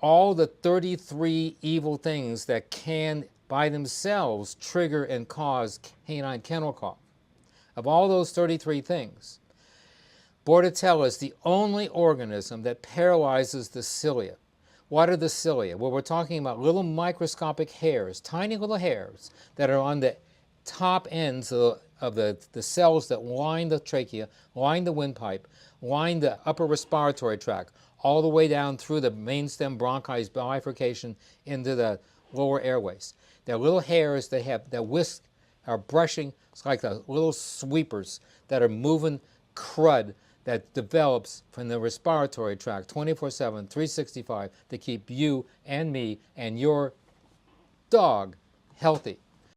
all the 33 evil things that can, by themselves, trigger and cause canine kennel cough. Of all those 33 things, Bordetella is the only organism that paralyzes the cilia. What are the cilia? Well, we're talking about little microscopic hairs, tiny little hairs that are on the top ends of the cells that line the trachea, line the windpipe, line the upper respiratory tract, all the way down through the mainstem bronchi bifurcation into the lower airways. They're little hairs that whisk, are brushing. It's like the little sweepers that are moving crud that develops from the respiratory tract 24/7, 365 to keep you and me and your dog healthy.